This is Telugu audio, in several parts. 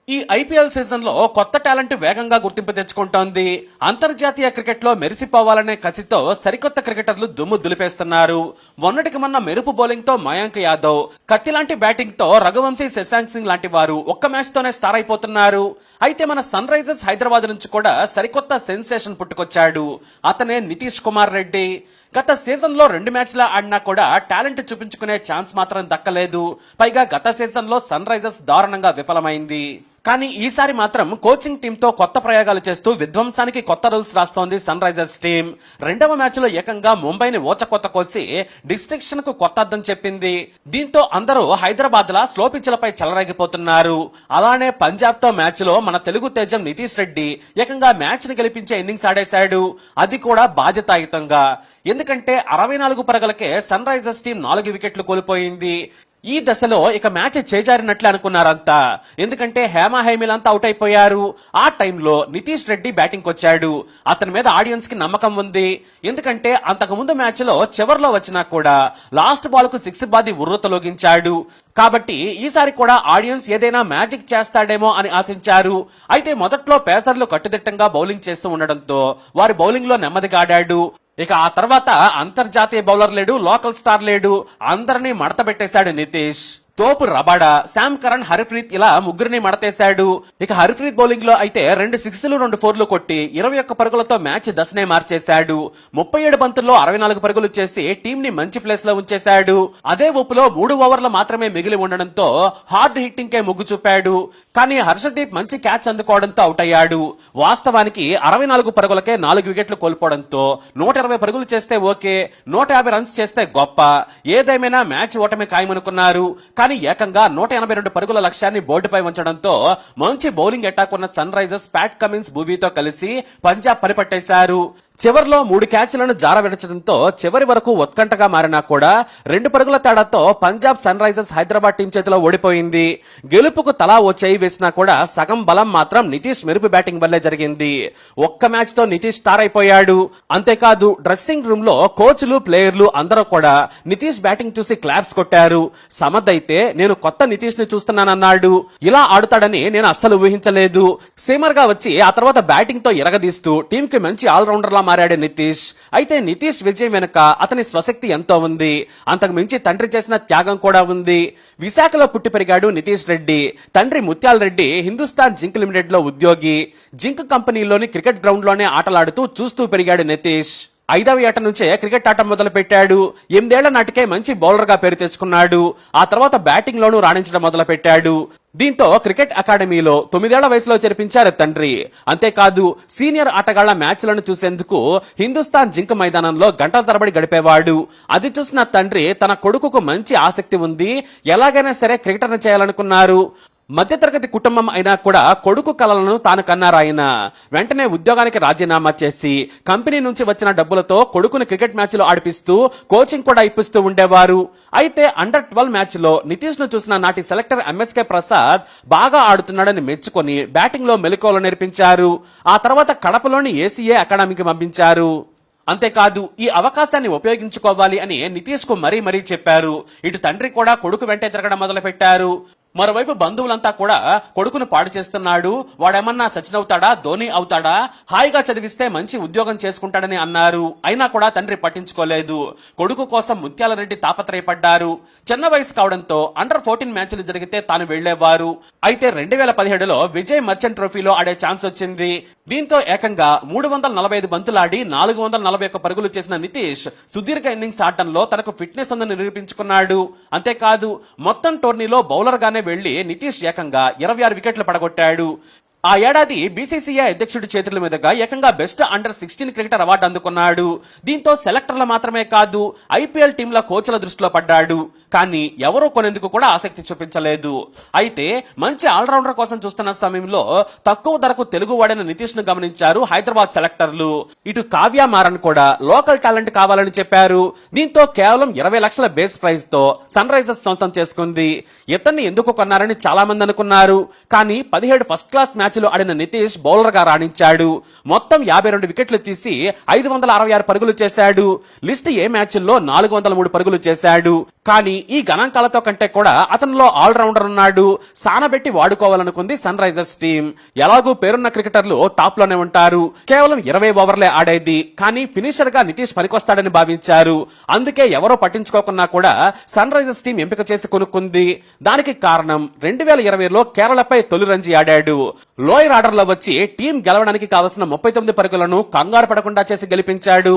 ఈ ఐపీఎల్ సీజన్ లో కొత్త టాలెంట్ వేగంగా గుర్తింపు తెచ్చుకుంటోంది. అంతర్జాతీయ క్రికెట్ లో మెరిసిపోవాలనే కసితో సరికొత్త క్రికెటర్లు దుమ్ము దులిపేస్తున్నారు. మొన్నటికి మొన్న మెరుపు బౌలింగ్ తో మయాంక్ యాదవ్, కత్తి లాంటి బ్యాటింగ్ తో రఘువంశీ, శశాంక్ సింగ్ లాంటి వారు ఒక్క మ్యాచ్ తోనే స్టార్ అయిపోతున్నారు. అయితే మన సన్ రైజర్స్ హైదరాబాద్ నుంచి కూడా సరికొత్త సెన్సేషన్ పుట్టుకొచ్చాడు. అతనే నితీష్ కుమార్ రెడ్డి. గత సీజన్ లో 2 మ్యాచ్ల ఆడినా కూడా టాలెంట్ చూపించుకునే ఛాన్స్ మాత్రం దక్కలేదు. పైగా గత సీజన్ లో సన్ రైజర్స్ దారుణంగా విఫలమైంది. కానీ ఈసారి మాత్రం కోచింగ్ టీమ్ తో కొత్త ప్రయోగాలు చేస్తూ విధ్వంసానికి కొత్త రూల్స్ రాస్తోంది సన్ రైజర్స్ టీం. 2వ మ్యాచ్ లో ఏకంగా ముంబైని ఓచకొత్త కోసి డిస్ట్రిక్షన్ కు కొత్త అర్థం చెప్పింది. దీంతో అందరూ హైదరాబాద్ లా స్లో పిచ్లపై చెలరేగిపోతున్నారు. అలానే పంజాబ్ తో మ్యాచ్ లో మన తెలుగు తేజం నితీష్ రెడ్డి ఏకంగా మ్యాచ్ ని గెలిపించే ఇన్నింగ్స్ ఆడేశాడు. అది కూడా బాధ్యతాయుతంగా. ఎందుకంటే 64 పరుగులకే సన్ రైజర్స్ టీం 4 వికెట్లు కోల్పోయింది. ఈ దశలో ఇక మ్యాచ్ చేజారినట్లే అనుకున్నారంతా. ఎందుకంటే హేమీలంతా అవుట్ అయిపోయారు. ఆ టైంలో నితీష్ రెడ్డి బ్యాటింగ్ వచ్చాడు. అతని మీద ఆడియన్స్ కి నమ్మకం ఉంది. ఎందుకంటే అంతకు ముందు మ్యాచ్ లో చివర్లో వచ్చినా కూడా లాస్ట్ బాల్ కు 6 బాది ఉర్రతలోగించాడు. కాబట్టి ఈసారి కూడా ఆడియన్స్ ఏదైనా మ్యాజిక్ చేస్తాడేమో అని ఆశించారు. అయితే మొదట్లో పేసర్లు కట్టుదిట్టంగా బౌలింగ్ చేస్తూ ఉండడంతో వారి బౌలింగ్ లో నెమ్మదిగా ఆడాడు. ఇక ఆ తర్వాత అంతర్జాతీయ బౌలర్ లేడు, లోకల్ స్టార్ లేడు, అందరినీ మడత పెట్టేశాడు నితీష్. తోపు రబాడా, శామ్ కరణ్, హర్ప్రీత్ ఇలా ముగ్గురిని మడతేశాడు. ఇక హర్ప్రీత్ బౌలింగ్ లో అయితే 2 6లు 2 4లు కొట్టి 21 పరుగులతో మ్యాచ్ దశనే మార్చేశాడు. 37 బంతుల్లో 64 పరుగులు చేసి టీం ని మంచి ప్లేస్ లో ఉంచేశాడు. అదే ఊపులో 3 ఓవర్లు మాత్రమే మిగిలి ఉండడంతో హార్డ్ హిట్టింగ్ కే మొగ్గు చూపాడు. కానీ హర్షదీప్ మంచి క్యాచ్ అందుకోవడంతో అవుట్ అయ్యాడు. వాస్తవానికి 64 పరుగులకే 4 వికెట్లు కోల్పోవడంతో 120 పరుగులు చేస్తే ఓకే, 150 రన్స్ చేస్తే గొప్ప. ఏదేమైనా మ్యాచ్ ఓటమి ఖాయమనుకున్నారు. కానీ ఏకంగా 182 పరుగుల లక్ష్యాన్ని బోర్డుపై ఉంచడంతో మంచి బౌలింగ్ అటాక్ ఉన్న సన్ రైజర్స్ ప్యాట్ కమిన్స్, భువీతో కలిసి పంజాబ్ పనిపట్టేశారు. చివర్లో 3 క్యాచ్లను జారవిడచడంతో చివరి వరకు ఉత్కంఠగా మారినా కూడా 2 పరుగుల తేడాతో Punjab Sunrisers Hyderabad team చేతిలో ఓడిపోయింది. గెలుపుకు తలా ఓ చేయి వేసినా కూడా సగం బలం మాత్రం నితీష్ మెరుపు బ్యాటింగ్ వల్లే జరిగింది. ఒక్క మ్యాచ్ తో నితీష్ స్టార్ అయిపోయాడు. అంతేకాదు డ్రెస్సింగ్ రూమ్ లో కోచ్లు, ప్లేయర్లు అందరూ కూడా నితీష్ బ్యాటింగ్ చూసి క్లాప్స్ కొట్టారు. సమద్ అయితే నేను కొత్త నితీష్ ని చూస్తున్నానన్నాడు. ఇలా ఆడుతాడని నేను అస్సలు ఊహించలేదు. సీమర్ గా వచ్చి ఆ తర్వాత బ్యాటింగ్ తో ఇరగదీస్తూ టీం కి మంచి ఆల్రౌండర్ లా మారాడు నితీష్. అయితే నితీష్ విజయం వెనుక అతని స్వశక్తి ఎంతో ఉంది. అంతకు మించి తండ్రి చేసిన త్యాగం కూడా ఉంది. విశాఖలో పుట్టి పెరిగాడు నితీష్ రెడ్డి. తండ్రి ముత్యాల రెడ్డి హిందుస్థాన్ జింక్ లిమిటెడ్ లో ఉద్యోగి. జింక్ కంపెనీలోని క్రికెట్ గ్రౌండ్ లోనే ఆటలాడుతూ చూస్తూ పెరిగాడు నితీష్. 5వ ఏట నుంచే క్రికెట్ ఆట మొదలు పెట్టాడు. 8 ఏళ్ల నాటికే మంచి బౌలర్ గా పేరు తెచ్చుకున్నాడు. ఆ తర్వాత బ్యాటింగ్ లోనూ రాణించడం మొదలు పెట్టాడు. దీంతో క్రికెట్ అకాడమీలో 9 ఏళ్ల వయసులో చేర్పించారు తండ్రి. అంతేకాదు సీనియర్ ఆటగాళ్ల మ్యాచ్లను చూసేందుకు హిందుస్థాన్ జింక్ మైదానంలో గంటల తరబడి గడిపేవాడు. అది చూసిన తండ్రి తన కొడుకుకు మంచి ఆసక్తి ఉంది, ఎలాగైనా సరే క్రికెటర్ని చేయాలనుకున్నారు. మధ్యతరగతి కుటుంబం అయినా కూడా కొడుకు కలలను తాను కన్నారాయన. వెంటనే ఉద్యోగానికి రాజీనామా చేసి కంపెనీ నుంచి వచ్చిన డబ్బులతో కొడుకుని క్రికెట్ మ్యాచ్లు ఆడిపిస్తూ కోచింగ్ కూడా ఇప్పిస్తూ ఉండేవారు. అయితే అండర్-12 మ్యాచ్ లో నితీష్ ను చూసిన నాటి సెలెక్టర్ ఎంఎస్కే ప్రసాద్ బాగా ఆడుతున్నాడని మెచ్చుకొని బ్యాటింగ్ లో మెలకువలు నేర్పించారు. ఆ తర్వాత కడపలోని ఏసీఏ అకాడమీకి పంపించారు. అంతేకాదు ఈ అవకాశాన్ని ఉపయోగించుకోవాలి అని నితీష్ కు మరీ చెప్పారు. ఇటు తండ్రి కూడా కొడుకు వెంటే తిరగడం మొదలు పెట్టారు. మరోవైపు బంధువులంతా కూడా కొడుకును పాడు చేస్తున్నాడు, వాడేమన్నా సచిన్ అవుతాడా, ధోని అవుతాడా, హాయిగా చదివిస్తే మంచి ఉద్యోగం చేసుకుంటాడని అన్నారు. అయినా కూడా తండ్రి పట్టించుకోలేదు. కొడుకు కోసం ముత్యాల రెడ్డి తాపత్రయపడ్డారు. చిన్న వయసు కావడంతో అండర్-14 మ్యాచ్లు జరిగితే తాను వెళ్లేవారు. అయితే 2017లో విజయ్ మర్చెంట్ ట్రోఫీలో ఆడే ఛాన్స్ వచ్చింది. దీంతో ఏకంగా 345 బంతులాడి 441 పరుగులు చేసిన నితీష్ సుదీర్ఘ ఇన్నింగ్స్ ఆడటంలో తనకు ఫిట్నెస్ ఉందని నిరూపించుకున్నాడు. అంతేకాదు మొత్తం టోర్నీలో బౌలర్ గానే వెళ్లి నితీష్ ఏకంగా 26 వికెట్లు పడగొట్టాడు. ఆ ఏడాది బీసీసీఐ అధ్యక్షుడి చేతుల మీదుగా ఏకంగా బెస్ట్ అండర్-16 క్రికెటర్ అవార్డు అందుకున్నాడు. దీంతో సెలెక్టర్ల మాత్రమే కాదు ఐపీఎల్ టీంల కోచ్ల దృష్టిలో పడ్డాడు. కానీ ఎవరూ కొనేందుకు కూడా ఆసక్తి చూపించలేదు. అయితే మంచి ఆల్రౌండర్ కోసం చూస్తున్న సమయంలో తక్కువ ధరకు తెలుగు వాడిన నితీష్ ను గమనించారు హైదరాబాద్ సెలెక్టర్లు. ఇటు కావ్య మారన్ కూడా లోకల్ టాలెంట్ కావాలని చెప్పారు. దీంతో కేవలం 20 లక్షల బేస్ ప్రైజ్ తో సన్ రైజర్స్ సొంతం చేసుకుంది. ఇతన్ని ఎందుకు కొన్నారని చాలా మంది అనుకున్నారు. కానీ 17 ఫస్ట్ క్లాస్ మ్యాచ్ మ్యాచ్లు ఆడిన నితీష్ బౌలర్ గా రాణించాడు. మొత్తం 52 వికెట్లు తీసి 566 పరుగులు చేశాడు. లిస్ట్ ఏ మ్యాచ్ల్లో 403 పరుగులు చేశాడు. కానీ ఈ గణాంకాలతో కంటే కూడా అతనిలో ఆల్రౌండర్ ఉన్నాడు. సానబెట్టి వాడుకోవాలనుకుంది సన్ రైజర్స్ టీం. ఎలాగూ పేరున్న క్రికెటర్లు టాప్ లోనే ఉంటారు. కేవలం 20 ఓవర్లే ఆడేది. కానీ ఫినిషర్ గా నితీష్ పనికొస్తాడని భావించారు. అందుకే ఎవరో పట్టించుకోకున్నా కూడా సన్ రైజర్స్ టీం ఎంపిక చేసి కొనుక్కుంది. దానికి కారణం 2020లో కేరళపై తొలి రంజీ ఆడాడు. లోయర్ ఆర్డర్ లో వచ్చి టీం గెలవడానికి కావలసిన 39 పరుగులను కంగారు పడకుండా చేసి గెలిపించాడు.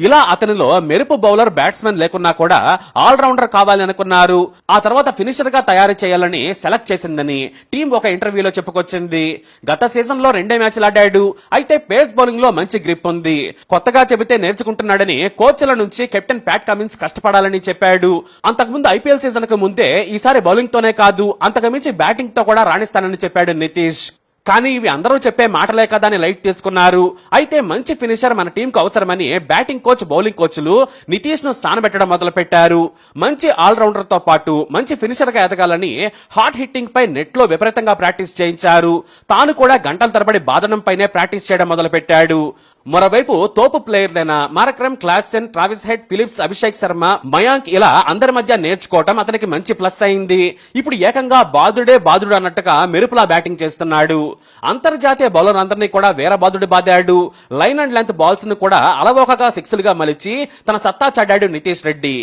ఇలా అతనిలో మెరుపు బౌలర్ బ్యాట్స్మెన్ లేకున్నా కూడా ఆల్రౌండర్ కావాలి అనుకున్నారు. ఆ తర్వాత ఫినిషర్ గా తయారు చేయాలని సెలెక్ట్ చేసిందని టీం ఒక ఇంటర్వ్యూలో చెప్పుకొచ్చింది. గత సీజన్ లో 2 మ్యాచ్లు ఆడాడు. అయితే పేస్ బౌలింగ్ లో మంచి గ్రిప్ ఉంది. కొత్తగా చెబితే నేర్చుకుంటున్నాడని కోచ్ల నుంచి కెప్టెన్ ప్యాట్ కమిన్స్ కష్టపడాలని చెప్పాడు. అంతకుముందు ఐపీఎల్ సీజన్ కు ముందే ఈసారి బౌలింగ్ తోనే కాదు అంతకుమించి బ్యాటింగ్ తో కూడా రాణిస్తానని చెప్పాడు నితీష్. కానీ ఇవి అందరూ చెప్పే మాటలే కదా అని లైట్ తీసుకున్నారు. అయితే మంచి ఫినిషర్ మన టీంకు అవసరమని బ్యాటింగ్ కోచ్ బౌలింగ్ కోచ్లు నితీష్ ను స్థానబెట్టడం మొదలు పెట్టారు. మంచి ఆల్రౌండర్ తో పాటు మంచి ఫినిషర్ గా ఎదగాలని హాట్ హిట్టింగ్ పై నెట్ లో విపరీతంగా ప్రాక్టీస్ చేయించారు. తాను కూడా గంటల తరబడి బాదనం పైనే ప్రాక్టీస్ చేయడం మొదలు పెట్టాడు. మరోవైపు తోపు ప్లేయర్లైన Markram, Klaasen, Travis Head, Phillips, Abhishek Sharma, Mayank ఇలా అందరి మధ్య నేర్చుకోవటం అతనికి మంచి ప్లస్ అయింది. ఇప్పుడు ఏకంగా బాదుడు అన్నట్టుగా మెరుపులా బ్యాటింగ్ చేస్తున్నాడు. అంతర్జాతీయ బౌలర్ అందరినీ కూడా వేరే బాదుడు బాదాడు. లైన్ అండ్ లెంత్ బాల్స్ ను కూడా అలవోకగా సిక్స్లుగా మలిచి తన సత్తా చాడాడు నితీష్ రెడ్డి.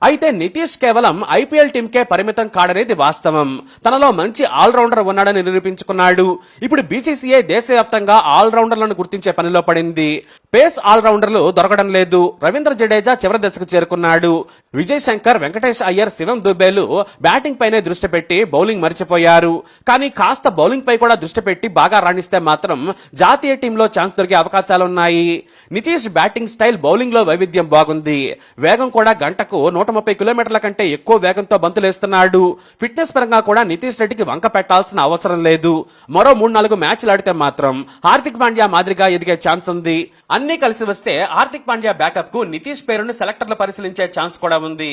అయితే నితీష్ కేవలం ఐపీఎల్ టీం కే పరిమితం కాడనేది వాస్తవం. తనలో మంచి ఆల్రౌండర్ ఉన్నాడని నిరూపించుకున్నాడు. ఇప్పుడు బీసీసీఐ దేశవ్యాప్తంగా ఆల్రౌండర్లను గుర్తించే పనిలో పడింది. పేస్ ఆల్రౌండర్లు దొరకడం లేదు. రవీంద్ర జడేజా చివరి దశకు చేరుకున్నాడు. విజయ్ శంకర్, వెంకటేష్ అయ్యర్, శివం దుబేలు బ్యాటింగ్ పైనే దృష్టి పెట్టి బౌలింగ్ మర్చిపోయారు. కానీ కాస్త బౌలింగ్ పై కూడా దృష్టి పెట్టి బాగా రాణిస్తే మాత్రం జాతీయ టీంలో ఛాన్స్ దొరికే అవకాశాలున్నాయి. నితీష్ బ్యాటింగ్ స్టైల్, బౌలింగ్ లో వైవిధ్యం బాగుంది. వేగం కూడా గంటకు 130 కిలోమీటర్ల కంటే ఎక్కువ వేగంతో బంతులేస్తున్నాడు. ఫిట్నెస్ పరంగా కూడా నితీష్ రెడ్డికి వంక పెట్టాల్సిన అవసరం లేదు. మరో 3-4 మ్యాచ్లు ఆడితే మాత్రం హార్దిక్ పాండ్యా మాదిరిగా ఎదిగే ఛాన్స్ ఉంది. అన్ని కలిసి వస్తే హార్దిక్ పాండ్యా బ్యాకప్ కు నితీష్ పేరును సెలెక్టర్లు పరిశీలించే ఛాన్స్ కూడా ఉంది.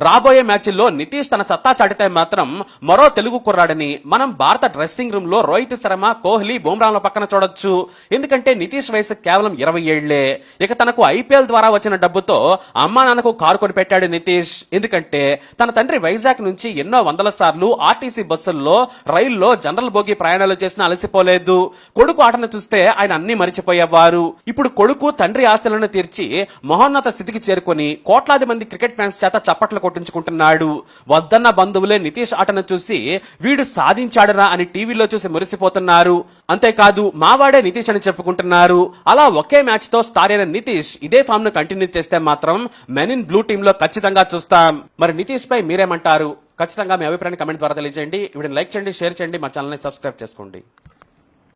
రాబోయే మ్యాచ్ల్లో నితీష్ తన సత్తా చాటితే మాత్రం మరో తెలుగు కుర్రాడని మనం భారత డ్రెస్సింగ్ రూమ్ లో రోహిత్ శర్మ, కోహ్లీ, బుమ్రాల పక్కన చూడొచ్చు. ఎందుకంటే నితీష్ వయసు కేవలం 20 ఏళ్లే. ఇక తనకు ఐపీఎల్ ద్వారా వచ్చిన డబ్బుతో అమ్మా నాన్నకు కారు కొని పెట్టాడు నితీష్. ఎందుకంటే తన తండ్రి వైజాగ్ నుంచి ఎన్నో వందల సార్లు ఆర్టీసీ బస్సుల్లో, రైల్లో జనరల్ బోగి ప్రయాణాలు చేసినా అలసిపోలేదు. కొడుకు ఆటను చూస్తే ఆయన అన్ని మరిచిపోయేవారు. ఇప్పుడు కొడుకు తండ్రి ఆశలను తీర్చి మహోన్నత స్థితికి చేరుకొని కోట్లాది మంది క్రికెట్ ఫ్యాన్స్ చేత చప్పట్లు కొట్టించుకుంటున్నాడు. వద్దన్న బంధువులే నితీష్ ఆటను చూసి వీడు సాధించాడరా అని టీవీలో చూసి మురిసిపోతున్నారు. అంతేకాదు మావాడే నితీష్ అని చెప్పుకుంటున్నారు. అలా ఒకే మ్యాచ్ తో స్టార్ అయిన నితీష్ ఇదే ఫామ్ ను కంటిన్యూ చేస్తే మాత్రం మెన్ ఇన్ బ్లూ టీమ్ లో ఖచ్చితంగా చూస్తాం. మరి నితీష్ పై మీరేమంటారు? ఖచ్చితంగా మీ అభిప్రాయాన్ని కమెంట్ ద్వారా తెలియజేయండి. వీడిని లైక్ చేయండి, షేర్ చేయండి, మా ఛానల్ ని సబ్స్క్రైబ్ చేసుకోండి.